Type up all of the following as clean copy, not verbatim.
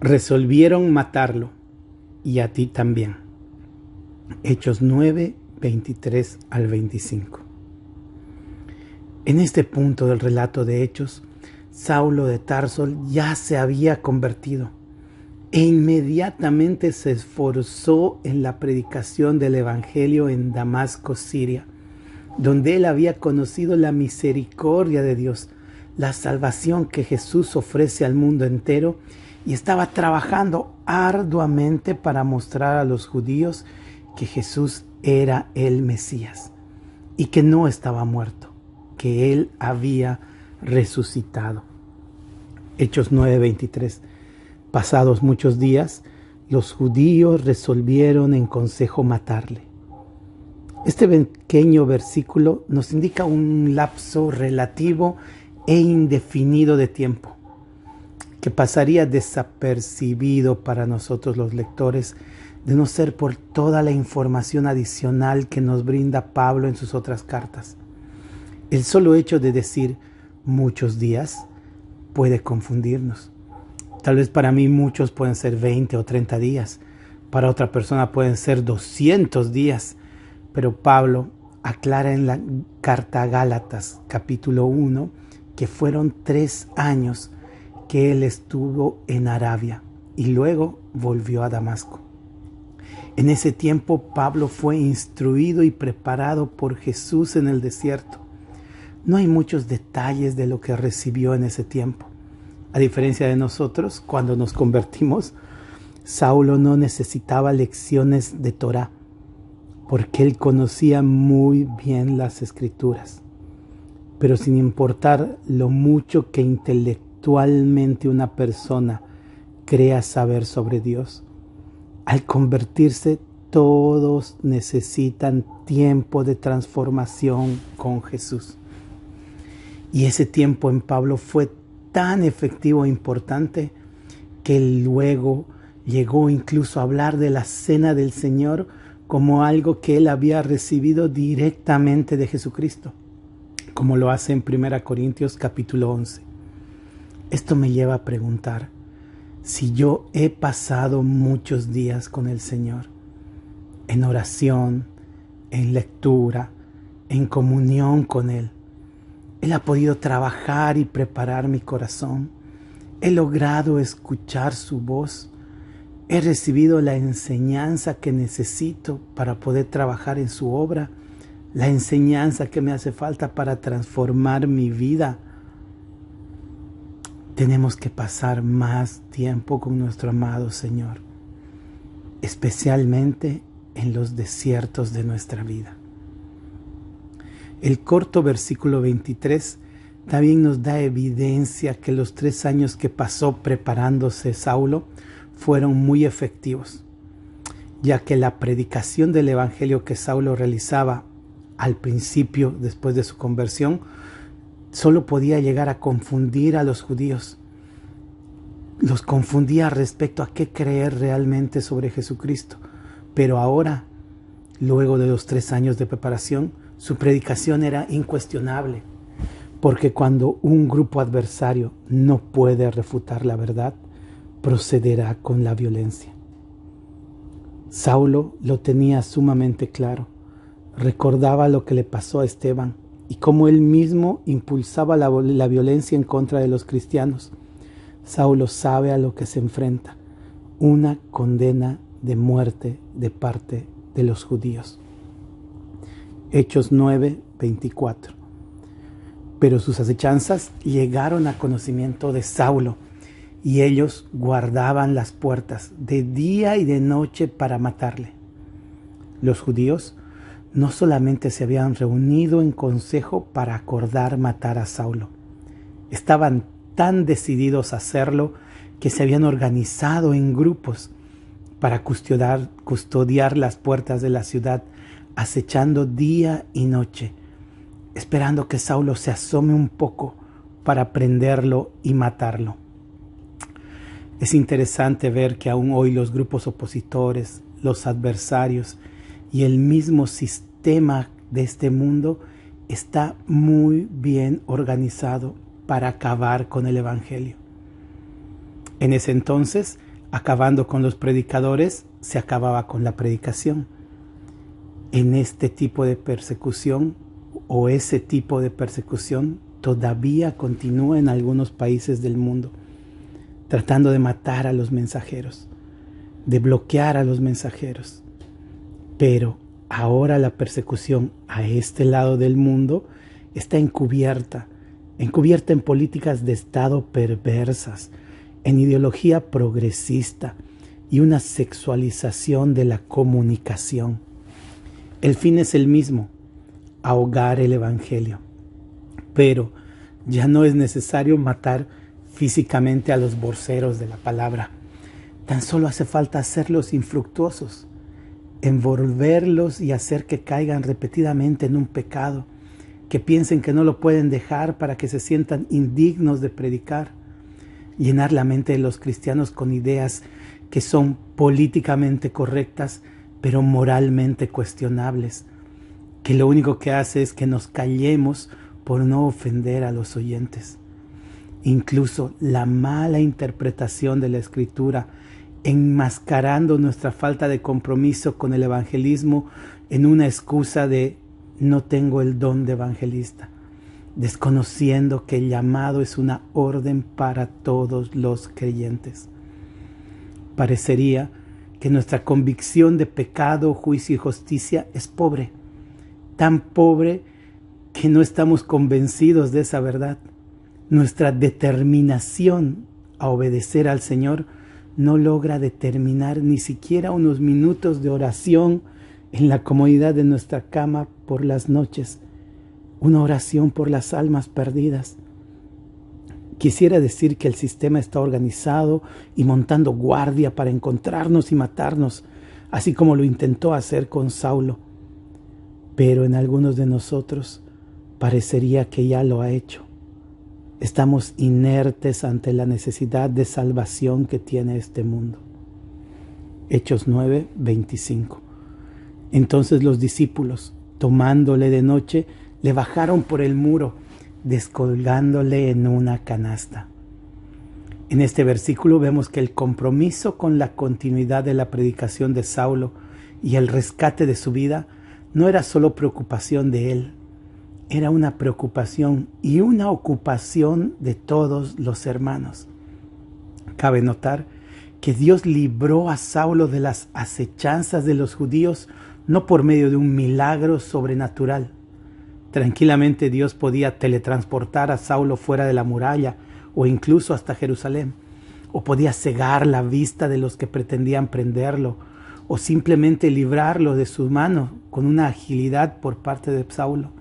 Resolvieron matarlo y a ti también. Hechos 9, 23 al 25. En este punto del relato de Hechos, Saulo de Tarso ya se había convertido e inmediatamente se esforzó en la predicación del Evangelio en Damasco, Siria, donde él había conocido la misericordia de Dios, la salvación que Jesús ofrece al mundo entero, y estaba trabajando arduamente para mostrar a los judíos que Jesús era el Mesías y que no estaba muerto, que él había resucitado. Hechos 9:23. Pasados muchos días, los judíos resolvieron en consejo matarle. Este pequeño versículo nos indica un lapso relativo e indefinido de tiempo que pasaría desapercibido para nosotros los lectores, de no ser por toda la información adicional que nos brinda Pablo en sus otras cartas. El solo hecho de decir muchos días puede confundirnos. Tal vez para mí muchos pueden ser 20 o 30 días, para otra persona pueden ser 200 días, pero Pablo aclara en la carta a Gálatas, capítulo 1, que fueron 3 años que él estuvo en Arabia y luego volvió a Damasco. En ese tiempo Pablo fue instruido y preparado por Jesús en el desierto. No hay muchos detalles de lo que recibió en ese tiempo. A diferencia de nosotros, cuando nos convertimos, Saulo no necesitaba lecciones de Torá, porque él conocía muy bien las Escrituras. Pero sin importar lo mucho que intelectualmente una persona crea saber sobre Dios, al convertirse todos necesitan tiempo de transformación con Jesús. Y ese tiempo en Pablo fue tan efectivo e importante que luego llegó incluso a hablar de la cena del Señor como algo que él había recibido directamente de Jesucristo, como lo hace en 1 Corintios capítulo 11. Esto me lleva a preguntar si yo he pasado muchos días con el Señor, en oración, en lectura, en comunión con Él. Él ha podido trabajar y preparar mi corazón. He logrado escuchar su voz. He recibido la enseñanza que necesito para poder trabajar en su obra, la enseñanza que me hace falta para transformar mi vida. Tenemos que pasar más tiempo con nuestro amado Señor, especialmente en los desiertos de nuestra vida. El corto versículo 23 también nos da evidencia que los 3 años que pasó preparándose Saulo fueron muy efectivos, ya que la predicación del evangelio que Saulo realizaba al principio, después de su conversión, solo podía llegar a confundir a los judíos. Los confundía respecto a qué creer realmente sobre Jesucristo. Pero ahora, luego de los 3 años de preparación, su predicación era incuestionable, porque cuando un grupo adversario no puede refutar la verdad, procederá con la violencia. Saulo lo tenía sumamente claro. Recordaba lo que le pasó a Esteban y cómo él mismo impulsaba la violencia en contra de los cristianos. Saulo sabe a lo que se enfrenta: una condena de muerte de parte de los judíos. Hechos 9, 24. Pero sus acechanzas llegaron a conocimiento de Saulo, y ellos guardaban las puertas de día y de noche para matarle. Los judíos no solamente se habían reunido en consejo para acordar matar a Saulo, estaban tan decididos a hacerlo que se habían organizado en grupos para custodiar las puertas de la ciudad, acechando día y noche, esperando que Saulo se asome un poco para prenderlo y matarlo. Es interesante ver que aún hoy los grupos opositores, los adversarios y el mismo sistema de este mundo está muy bien organizado para acabar con el Evangelio. En ese entonces, acabando con los predicadores, se acababa con la predicación. En este tipo de persecución o ese tipo de persecución todavía continúa en algunos países del mundo, tratando de matar a los mensajeros, de bloquear a los mensajeros. Pero ahora la persecución a este lado del mundo está encubierta en políticas de Estado perversas, en ideología progresista y una sexualización de la comunicación. El fin es el mismo: ahogar el Evangelio. Pero ya no es necesario matar físicamente a los voceros de la palabra. Tan solo hace falta hacerlos infructuosos, envolverlos y hacer que caigan repetidamente en un pecado, que piensen que no lo pueden dejar para que se sientan indignos de predicar. Llenar la mente de los cristianos con ideas que son políticamente correctas, pero moralmente cuestionables, que lo único que hace es que nos callemos por no ofender a los oyentes. Incluso la mala interpretación de la Escritura, enmascarando nuestra falta de compromiso con el evangelismo en una excusa de no tengo el don de evangelista, desconociendo que el llamado es una orden para todos los creyentes. Parecería que nuestra convicción de pecado, juicio y justicia es pobre, tan pobre que no estamos convencidos de esa verdad. Nuestra determinación a obedecer al Señor no logra determinar ni siquiera unos minutos de oración en la comodidad de nuestra cama por las noches, una oración por las almas perdidas. Quisiera decir que el sistema está organizado y montando guardia para encontrarnos y matarnos, así como lo intentó hacer con Saulo. Pero en algunos de nosotros parecería que ya lo ha hecho. Estamos inertes ante la necesidad de salvación que tiene este mundo. Hechos 9:25. Entonces los discípulos, tomándole de noche, le bajaron por el muro, descolgándole en una canasta. En este versículo vemos que el compromiso con la continuidad de la predicación de Saulo y el rescate de su vida no era solo preocupación de él, era una preocupación y una ocupación de todos los hermanos. Cabe notar que Dios libró a Saulo de las acechanzas de los judíos no por medio de un milagro sobrenatural. Tranquilamente Dios podía teletransportar a Saulo fuera de la muralla o incluso hasta Jerusalén, o podía cegar la vista de los que pretendían prenderlo, o simplemente librarlo de su mano con una agilidad por parte de Saulo.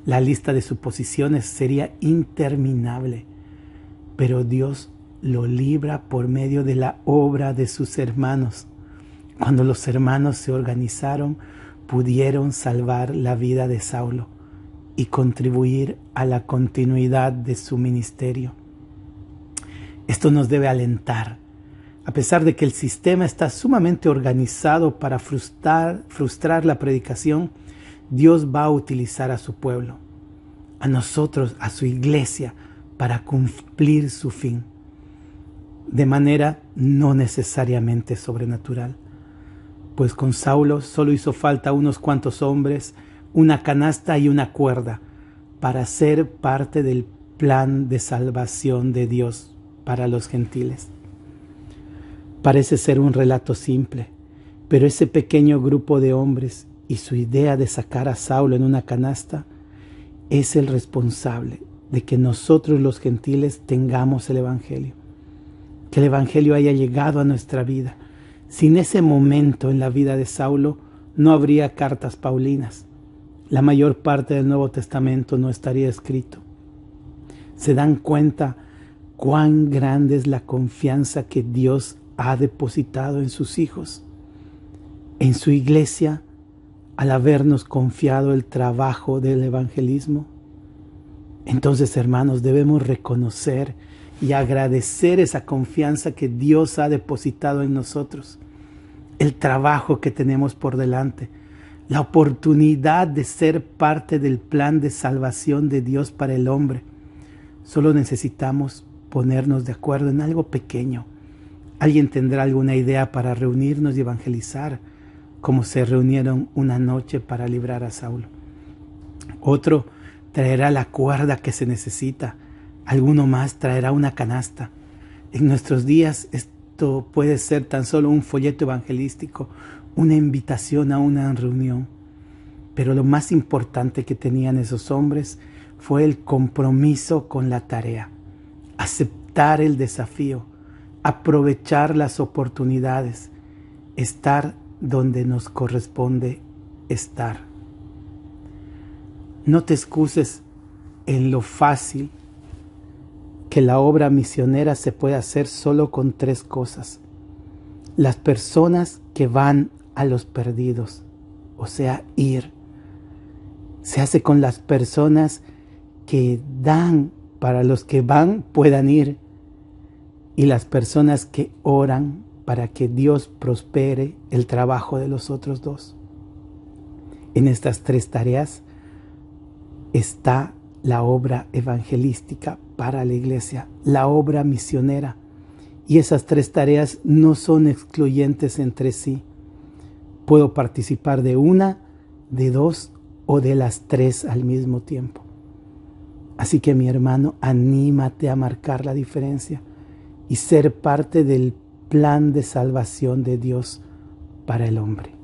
La lista de suposiciones sería interminable, pero Dios lo libra por medio de la obra de sus hermanos. Cuando los hermanos se organizaron, pudieron salvar la vida de Saulo y contribuir a la continuidad de su ministerio. Esto nos debe alentar. A pesar de que el sistema está sumamente organizado para frustrar la predicación, Dios va a utilizar a su pueblo, a nosotros, a su iglesia, para cumplir su fin, de manera no necesariamente sobrenatural. Pues con Saulo solo hizo falta unos cuantos hombres, una canasta y una cuerda para ser parte del plan de salvación de Dios para los gentiles. Parece ser un relato simple, pero ese pequeño grupo de hombres y su idea de sacar a Saulo en una canasta es el responsable de que nosotros los gentiles tengamos el Evangelio, que el Evangelio haya llegado a nuestra vida. Sin ese momento en la vida de Saulo no habría cartas paulinas. La mayor parte del Nuevo Testamento no estaría escrito. ¿Se dan cuenta cuán grande es la confianza que Dios ha depositado en sus hijos, en su iglesia, al habernos confiado el trabajo del evangelismo? Entonces, hermanos, debemos reconocer y agradecer esa confianza que Dios ha depositado en nosotros, el trabajo que tenemos por delante, la oportunidad de ser parte del plan de salvación de Dios para el hombre. Solo necesitamos ponernos de acuerdo en algo pequeño, Alguien tendrá alguna idea para reunirnos y evangelizar, como se reunieron una noche para librar a Saulo. Otro traerá la cuerda que se necesita. Alguno más traerá una canasta. En nuestros días esto puede ser tan solo un folleto evangelístico, una invitación a una reunión. Pero lo más importante que tenían esos hombres fue el compromiso con la tarea, aceptar el desafío, aprovechar las oportunidades, estar donde nos corresponde estar. No te excuses en lo fácil que la obra misionera se puede hacer solo con 3 cosas. Las personas que van a los perdidos, o sea, ir. Se hace con las personas que dan para los que van puedan ir, y las personas que oran para que Dios prospere el trabajo de los otros 2. En estas 3 tareas está la obra evangelística para la iglesia, la obra misionera. Y esas 3 tareas no son excluyentes entre sí. Puedo participar de una, de 2 o de las 3 al mismo tiempo. Así que mi hermano, anímate a marcar la diferencia y ser parte del plan de salvación de Dios para el hombre.